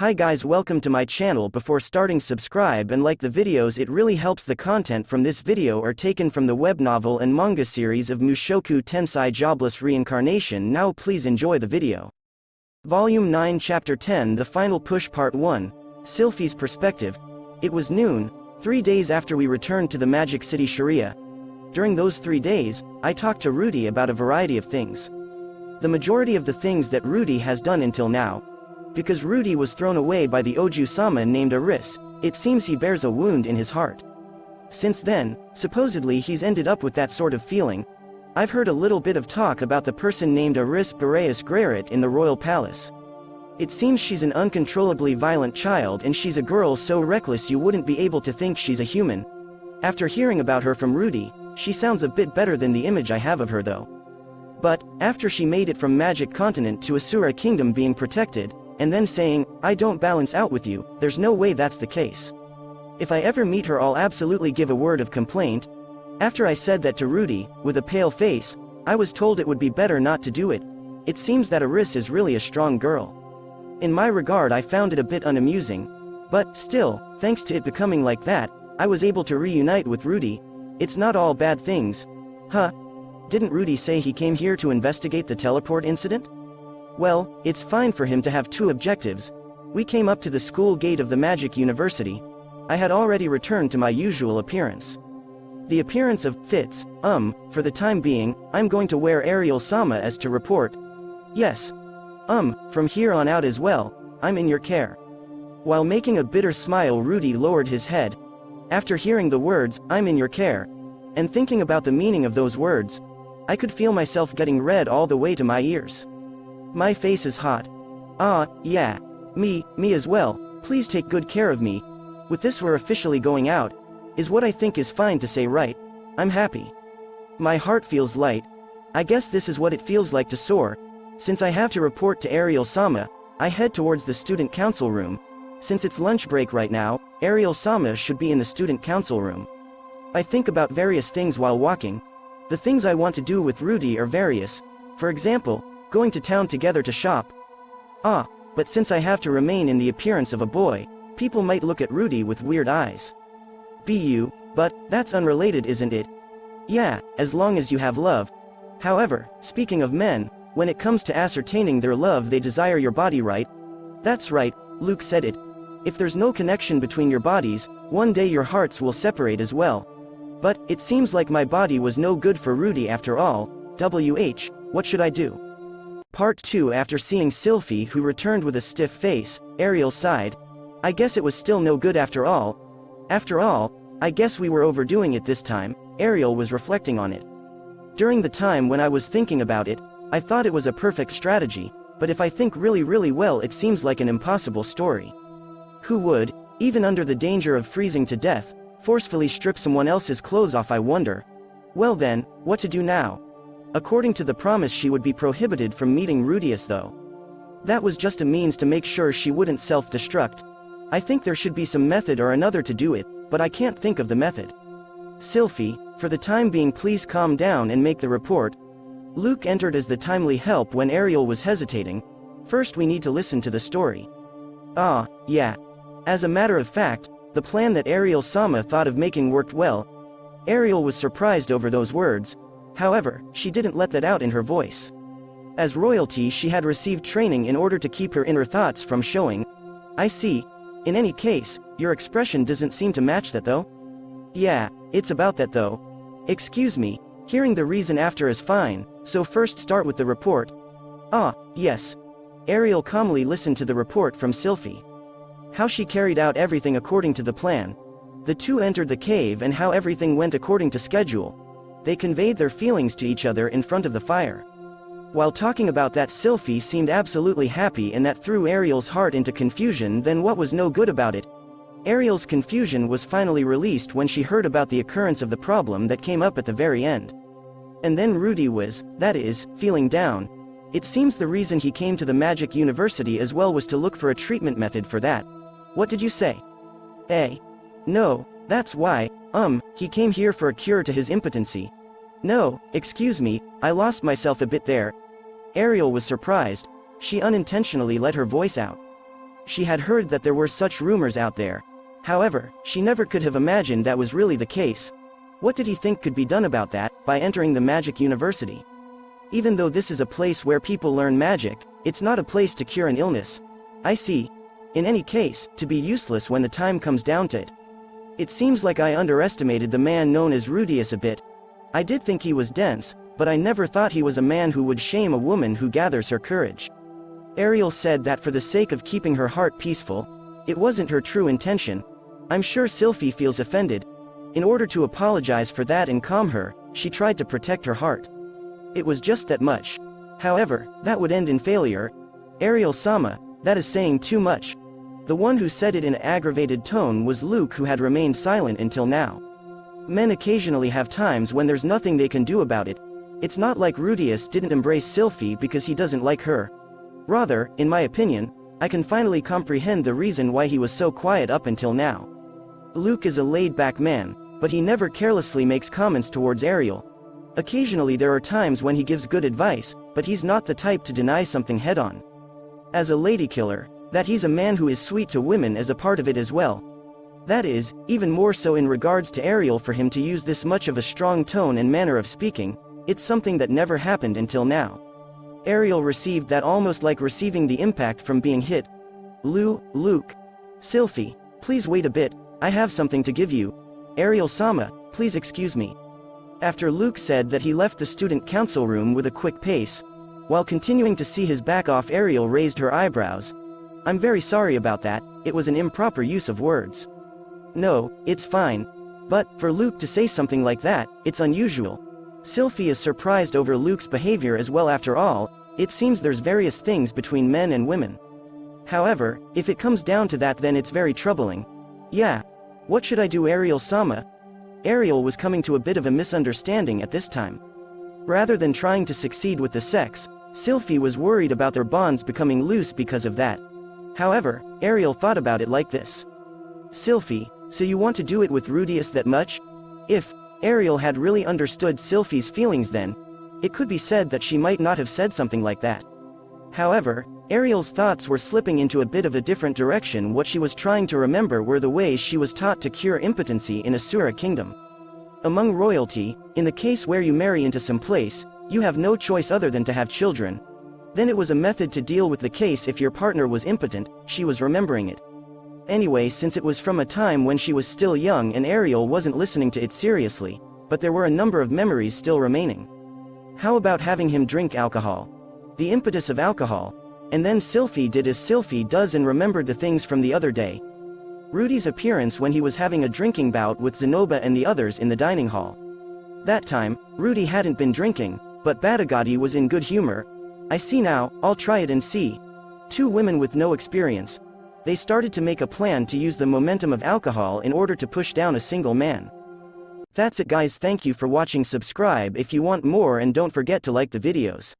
Hi guys, welcome to my channel. Before starting, subscribe and like the videos, it really helps. The content from this video are taken from the web novel and manga series of Mushoku Tensei Jobless Reincarnation. Now please enjoy the video. Volume 9 Chapter 10 The Final Push Part 1. Sylphy's Perspective. It was noon, 3 days after we returned to the Magic City Sharia. During those 3 days, I talked to Rudy about a variety of things. The majority of the things that Rudy has done until now. Because Rudy was thrown away by the Oju-sama named Eris, it seems he bears a wound in his heart. Since then, supposedly he's ended up with that sort of feeling. I've heard a little bit of talk about the person named Eris Boreas Grarit in the royal palace. It seems she's an uncontrollably violent child, and she's a girl so reckless you wouldn't be able to think she's a human. After hearing about her from Rudy, she sounds a bit better than the image I have of her though. But, after she made it from Magic Continent to Asura Kingdom being protected, and then saying, "I don't balance out with you," there's no way that's the case. If I ever meet her, I'll absolutely give a word of complaint. After I said that to Rudy, with a pale face, I was told it would be better not to do it. It seems that Eris is really a strong girl. In my regard, I found it a bit unamusing. But, still, thanks to it becoming like that, I was able to reunite with Rudy. It's not all bad things. Huh? Didn't Rudy say he came here to investigate the teleport incident? Well, it's fine for him to have two objectives. We came up to the school gate of the Magic University. I had already returned to my usual appearance. The appearance of fits, for the time being, I'm going to wear Ariel-sama as to report. Yes. From here on out as well, I'm in your care. While making a bitter smile, Rudy lowered his head. After hearing the words, "I'm in your care," and thinking about the meaning of those words, I could feel myself getting red all the way to my ears. My face is hot. Ah, yeah. Me as well. Please take good care of me. With this, we're officially going out. Is what I think is fine to say, right? I'm happy. My heart feels light. I guess this is what it feels like to soar. Since I have to report to Ariel-sama, I head towards the student council room. Since it's lunch break right now, Ariel-sama should be in the student council room. I think about various things while walking. The things I want to do with Rudy are various. For example, going to town together to shop. But since I have to remain in the appearance of a boy, people might look at Rudy with weird eyes. But that's unrelated, isn't it? Yeah, as long as you have love. However, speaking of men, when it comes to ascertaining their love, they desire your body, right? That's right, Luke said it. If there's no connection between your bodies, one day your hearts will separate as well. But, it seems like my body was no good for Rudy after all. What should I do? Part 2. After seeing Sylphy, who returned with a stiff face, Ariel sighed. I guess it was still no good after all. After all, I guess we were overdoing it this time. Ariel was reflecting on it. During the time when I was thinking about it, I thought it was a perfect strategy, but if I think really well, it seems like an impossible story. Who would, even under the danger of freezing to death, forcefully strip someone else's clothes off, I wonder? Well then, what to do now? According to the promise, she would be prohibited from meeting Rudeus though. That was just a means to make sure she wouldn't self-destruct. I think there should be some method or another to do it, but I can't think of the method. Sylphy, for the time being, please calm down and make the report. Luke entered as the timely help when Ariel was hesitating. First we need to listen to the story. Yeah. As a matter of fact, the plan that Ariel-sama thought of making worked well. Ariel was surprised over those words. However, she didn't let that out in her voice. As royalty, she had received training in order to keep her inner thoughts from showing. I see. In any case, your expression doesn't seem to match that though. Yeah, it's about that though. Excuse me, hearing the reason after is fine, so first start with the report. Yes. Ariel calmly listened to the report from Sylphy. How she carried out everything according to the plan. The two entered the cave and how everything went according to schedule. They conveyed their feelings to each other in front of the fire. While talking about that, Sylphy seemed absolutely happy, and that threw Ariel's heart into confusion. Then what was no good about it? Ariel's confusion was finally released when she heard about the occurrence of the problem that came up at the very end. And then Rudy was, that is, feeling down. It seems the reason he came to the Magic University as well was to look for a treatment method for that. What did you say? No, that's why. He came here for a cure to his impotency. No, excuse me, I lost myself a bit there. Ariel was surprised. She unintentionally let her voice out. She had heard that there were such rumors out there. However, she never could have imagined that was really the case. What did he think could be done about that, by entering the magic university? Even though this is a place where people learn magic, it's not a place to cure an illness. I see. In any case, to be useless when the time comes down to it. It seems like I underestimated the man known as Rudeus a bit. I did think he was dense, but I never thought he was a man who would shame a woman who gathers her courage. Ariel said that for the sake of keeping her heart peaceful, it wasn't her true intention. I'm sure Sylphy feels offended. In order to apologize for that and calm her, she tried to protect her heart. It was just that much. However, that would end in failure. Ariel-sama, that is saying too much. The one who said it in an aggravated tone was Luke, who had remained silent until now. Men occasionally have times when there's nothing they can do about it. It's not like Rudeus didn't embrace Sylphy because he doesn't like her. Rather, in my opinion, I can finally comprehend the reason why he was so quiet up until now. Luke is a laid-back man, but he never carelessly makes comments towards Ariel. Occasionally there are times when he gives good advice, but he's not the type to deny something head-on. As a lady killer, that he's a man who is sweet to women is a part of it as well. That is, even more so in regards to Ariel. For him to use this much of a strong tone and manner of speaking, it's something that never happened until now. Ariel received that almost like receiving the impact from being hit. Luke. Sylphy, please wait a bit, I have something to give you. Ariel-sama, please excuse me. After Luke said that, he left the student council room with a quick pace. While continuing to see his back off, Ariel raised her eyebrows. I'm very sorry about that, it was an improper use of words. No, it's fine. But, for Luke to say something like that, it's unusual. Sylphy is surprised over Luke's behavior as well. After all, it seems there's various things between men and women. However, if it comes down to that, then it's very troubling. Yeah. What should I do, Ariel-sama? Ariel was coming to a bit of a misunderstanding at this time. Rather than trying to succeed with the sex, Sylphy was worried about their bonds becoming loose because of that. However, Ariel thought about it like this. Sylphy, so you want to do it with Rudeus that much? If Ariel had really understood Sylphy's feelings, then it could be said that she might not have said something like that. However, Ariel's thoughts were slipping into a bit of a different direction. What she was trying to remember were the ways she was taught to cure impotency in Asura Kingdom. Among royalty, in the case where you marry into some place, you have no choice other than to have children. Then it was a method to deal with the case if your partner was impotent. She was remembering it. Anyway, since it was from a time when she was still young and Ariel wasn't listening to it seriously, but there were a number of memories still remaining. How about having him drink alcohol? The impetus of alcohol. And then Sylphy did as Sylphy does and remembered the things from the other day. Rudy's appearance when he was having a drinking bout with Zenoba and the others in the dining hall. That time, Rudy hadn't been drinking, but Batagati was in good humor. I see now, I'll try it and see. Two women with no experience. They started to make a plan to use the momentum of alcohol in order to push down a single man. That's it guys, thank you for watching. Subscribe if you want more and don't forget to like the videos.